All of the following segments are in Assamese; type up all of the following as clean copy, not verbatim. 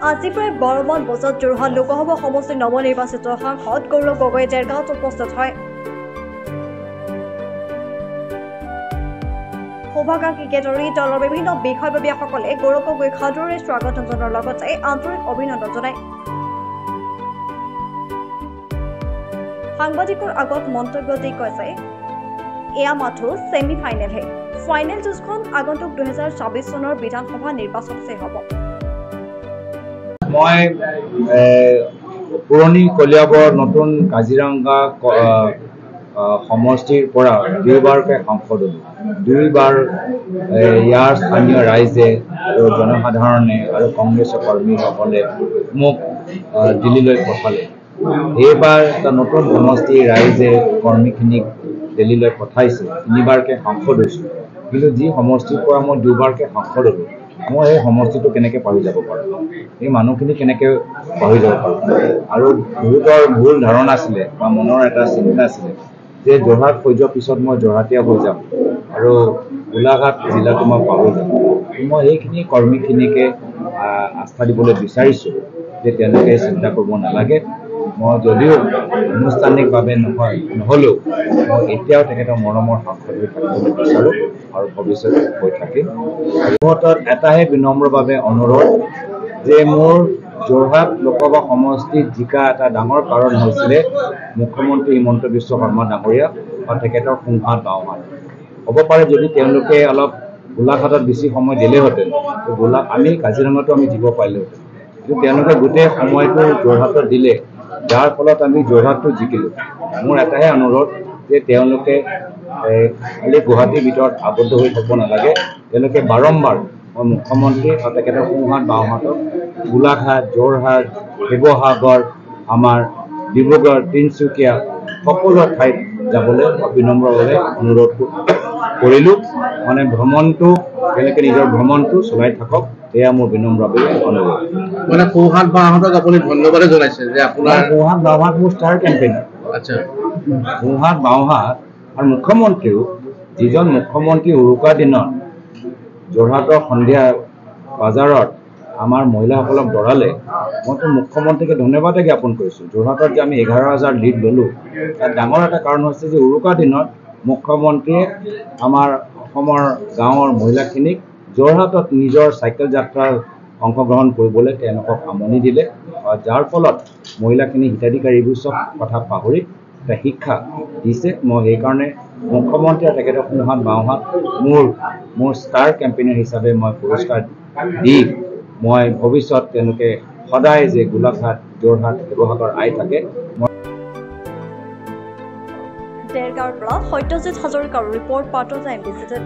আজি প্ৰায় 12 মান বজাত যোৰহাট লোকসভা সমষ্টিৰ নৱনিৰ্বাচিত সাংসদ গৌৰৱ গগৈ দেৰগাঁৱত উপস্থিত হয়। সৌভাগাংশীকে ধৰি দলৰ বিভিন্ন বিষয়ববীয়াসকলে গৌৰৱ গগৈক সাদৰেৰে স্বাগতম জনোৱাৰ লগতে আন্তৰিক অভিনন্দন জনায়। সাংবাদিকৰ আগত মন্তব্য দি কয় যে এয়া মাথো ছেমি ফাইনেলহে, ফাইনেল যুঁজখন আগন্তুক 2024 চনৰ বিধানসভা নিৰ্বাচনতহে হ'ব। মই পুৰণি কলিয়াবৰ নতুন কাজিৰঙা সমষ্টিৰ পৰা দুইবাৰকৈ সাংসদ হ'লোঁ। দুইবাৰ ইয়াৰ স্থানীয় ৰাইজে আৰু জনসাধাৰণে আৰু কংগ্ৰেছৰ কৰ্মীসকলে মোক দিল্লীলৈ পঠালে। এইবাৰ এটা নতুন সমষ্টিৰ ৰাইজে কৰ্মীখিনিক দিল্লীলৈ পঠাইছে। তিনিবাৰকৈ সাংসদ হৈছোঁ, কিন্তু যি সমষ্টিৰ পৰা মই দুবাৰকৈ সাংসদ হ'লোঁ, মই এই সমষ্টিটো কেনেকৈ পাহৰি যাব পাৰোঁ, এই মানুহখিনি কেনেকৈ পাহৰি যাব পাৰোঁ। আৰু বহুতৰ ভুল ধাৰণা আছিলে বা মনৰ এটা চিন্তা আছিলে যে যোৰহাট হৈ যোৱাৰ পিছত মই যোৰহাটীয়া হৈ যাম আৰু গোলাঘাট জিলাটো মই পাহৰি যাম। মই এইখিনি কৰ্মীখিনিকে আস্থা দিবলৈ বিচাৰিছোঁ যে তেওঁলোকে চিন্তা কৰিব নালাগে। মই যদিও আনুষ্ঠানিকভাৱে নহ'লেও মই এতিয়াও তেখেতৰ মৰমৰ সাংসদ হৈ থাকিবলৈ বিচাৰোঁ আৰু ভৱিষ্যতে হৈ থাকিম। সিহঁতত এটাহে বিনম্ৰভাৱে অনুৰোধ যে মোৰ যোৰহাট লোকসভা সমষ্টিত জিকা এটা ডাঙৰ কাৰণ হৈছিলে মুখ্যমন্ত্ৰী হিমন্ত বিশ্ব শৰ্মা ডাঙৰীয়া আৰু তেখেতৰ সোঁহাত বাওঁহাত। হ'ব পাৰে যদি তেওঁলোকে অলপ গোলাঘাটত বেছি সময় দিলেহেঁতেন, আমি কাজিৰঙাতো আমি দিব পাৰিলোহেঁতেন, কিন্তু তেওঁলোকে গোটেই সময়টো যোৰহাটত দিলে, যাৰ ফলত আমি যোৰহাটটো জিকিলোঁ। মোৰ এটাহে অনুৰোধ যে তেওঁলোকে খালি গুৱাহাটীৰ ভিতৰত আবদ্ধ হৈ থাকিব নালাগে। তেওঁলোকে বাৰম্বাৰ মই মুখ্যমন্ত্ৰী আৰু তেখেতৰ সোঁহাত বাওঁহাতক গোলাঘাট, যোৰহাট, শিৱসাগৰ, আমাৰ ডিব্ৰুগড়, তিনিচুকীয়া সকলো ঠাইত যাবলৈ বিনম্ৰভাৱে অনুৰোধ কৰিলোঁ। মানে ভ্ৰমণটো তেওঁলোকে নিজৰ ভ্ৰমণটো চলাই থাকক, এয়া মোৰ বিনম্ৰভাৱে অনুৰোধ। মানে সোঁহাত বাওঁহাতক আপুনি ধন্যবাদ জনাইছে যে আপোনাৰ সোঁহাত বাওঁহাত মোৰ ষ্টাৰ কেম্পেইনাৰ। আচ্ছা, সোঁহাত বাওঁহাত আৰু মুখ্যমন্ত্ৰীও, যিজন মুখ্যমন্ত্ৰী উৰুকাৰ দিনত যোৰহাটৰ সন্ধিয়া বজাৰত আমাৰ মহিলাসকলক দৰালে, মইতো মুখ্যমন্ত্ৰীকে ধন্যবাদে জ্ঞাপন কৰিছোঁ। যোৰহাটত যে আমি 11,000 লিড ল'লোঁ, তাত ডাঙৰ এটা কাৰণ হৈছে যে উৰুকাৰ দিনত মুখ্যমন্ত্ৰীয়ে আমাৰ অসমৰ গাঁৱৰ মহিলাখিনিক যোৰহাটত নিজৰ চাইকেল যাত্ৰাৰ অংশগ্ৰহণ কৰিবলৈ তেওঁলোকক আমনি দিলে, যাৰ ফলত মহিলাখিনি হিতাধিকাৰীবোৰ চব কথা পাহৰি এটা শিক্ষা দিছে। মই সেইকাৰণে মুখ্যমন্ত্ৰী আৰু তেখেতৰ সোঁহাত বাওঁহাত মোৰ ষ্টাৰ কেম্পেইনাৰ হিচাপে মই পুৰস্কাৰ দি মই ভৱিষ্যত তেওঁলোকে সদায় যে গোলাঘাট, যোৰহাট, শিৱসাগৰ আই থাকে। দেৰগাঁৱৰ পৰা সত্যজিৎ হাজৰিকাৰ ৰিপৰ্ট, পাৰ্ট অফ দ্য এমবিচি।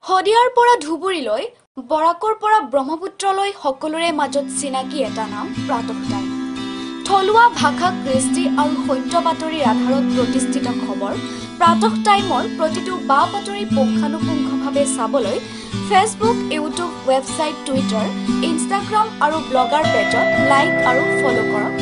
শদিয়াৰ পৰা ধুবুৰীলৈ, বৰাকৰ পৰা ব্ৰহ্মপুত্ৰলৈ সকলোৰে মাজত চিনাকি এটা নাম প্ৰাতঃ টাইম। থলুৱা ভাষা, কৃষ্টি আৰু সত্য বাতৰিৰ আধাৰত প্ৰতিষ্ঠিত খবৰ প্ৰাতঃ টাইমৰ প্ৰতিটো বা বাতৰি পুংখানুপুংখভাৱে চাবলৈ Facebook, YouTube, website, Twitter, Instagram আৰু ব্লগাৰ পেজত লাইক আৰু ফ'ল' কৰক।